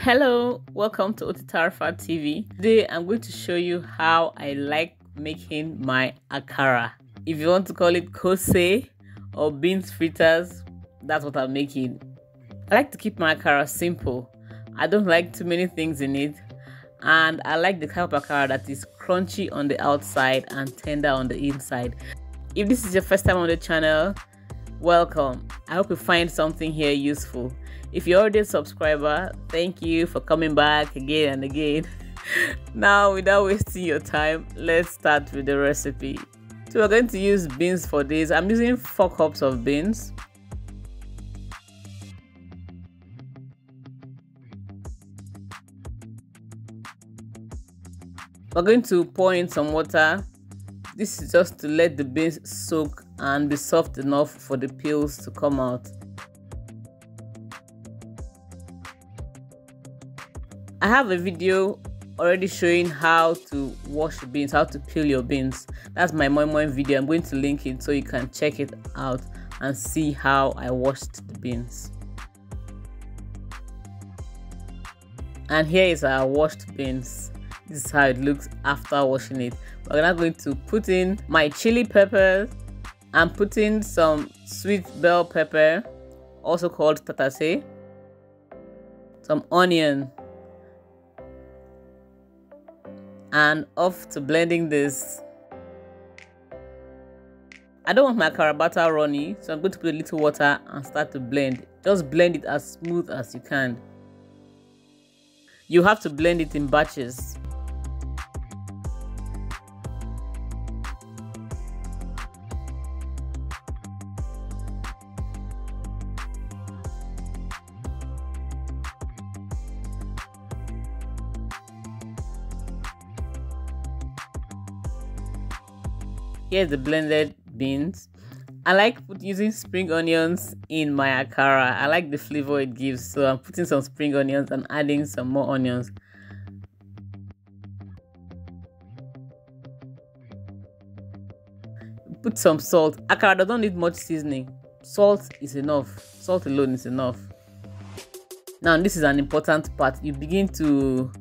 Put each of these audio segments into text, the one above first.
Hello, welcome to otfdha TV. Today I'm going to show you how I like making my akara. If you want to call it Koose or beans fritters, that's what I'm making. I like to keep my akara simple. I don't like too many things in it, and I like the type of akara that is crunchy on the outside and tender on the inside. If this is your first time on the channel, welcome. I hope you find something here useful. If you're already a subscriber, thank you for coming back again and again. Now, without wasting your time, let's start with the recipe. So we're going to use beans for this. I'm using 4 cups of beans. We're going to pour in some water. This is just to let the beans soak and be soft enough for the peels to come out. I have a video already showing how to wash beans, how to peel your beans. That's my Moi Moi video. I'm going to link it so you can check it out and see how I washed the beans. And here is our washed beans. This is how it looks after washing it. We're now going to put in my chili peppers and put in some sweet bell pepper, also called tatase, some onion, and off to blending this. I don't want my akara batter runny, so I'm going to put a little water and start to blend. Just blend it as smooth as you can. You have to blend it in batches. Here's the blended beans. I like using spring onions in my akara. I like the flavor it gives, so I'm putting some spring onions and adding some more onions. Put some salt. Akara doesn't need much seasoning. Salt is enough. Salt alone is enough. Now this is an important part. You begin to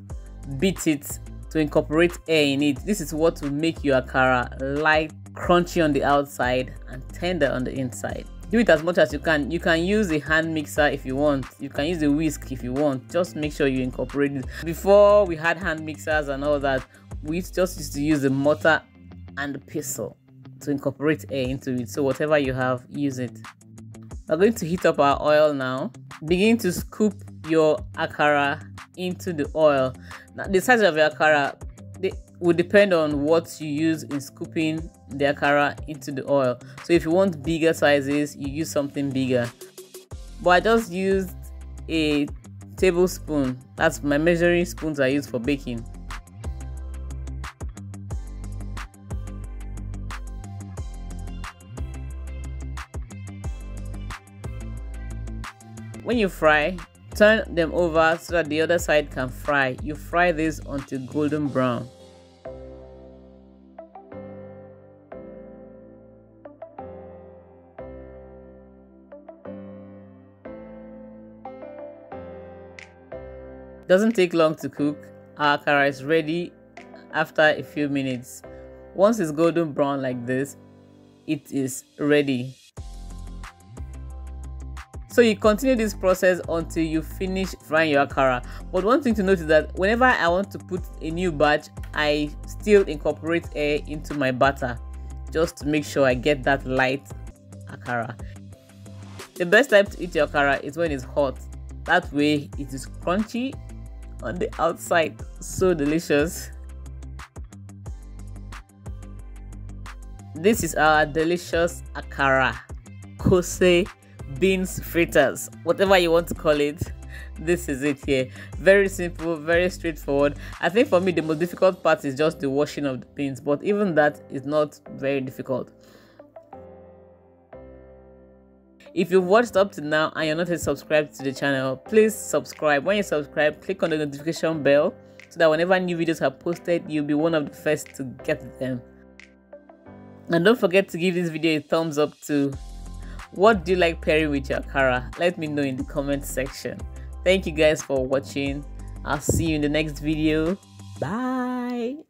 beat it to incorporate air in it. This is what will make your akara light, crunchy on the outside and tender on the inside. Do it as much as you can. You can use a hand mixer if you want. You can use a whisk if you want. Just make sure you incorporate it. Before we had hand mixers and all that, we just used to use the mortar and the pestle to incorporate air into it. So whatever you have, use it. We're going to heat up our oil now. Begin to scoop your akara into the oil. Now the size of your akara will depend on what you use in scooping the akara into the oil. So if you want bigger sizes, you use something bigger. But I just used a tablespoon. That's my measuring spoons I use for baking. When you fry, turn them over so that the other side can fry. You fry this until golden brown. Doesn't take long to cook. Our akara is ready after a few minutes. Once it's golden brown like this, it is ready. So you continue this process until you finish frying your akara. But one thing to note is that whenever I want to put a new batch, I still incorporate air into my batter just to make sure I get that light akara. The best time to eat your akara is when it's hot. That way it is crunchy on the outside. So delicious. This is our delicious akara, Koose beans fritters, whatever you want to call it. This is it here. Very simple, very straightforward. I think for me the most difficult part is just the washing of the beans, but even that is not very difficult. If you've watched up to now and you're not yet subscribed to the channel, please subscribe. When you subscribe, click on the notification bell so that whenever new videos are posted, you'll be one of the first to get them. And don't forget to give this video a thumbs up too. What do you like pairing with your akara? Let me know in the comment section. Thank you guys for watching. I'll see you in the next video. Bye.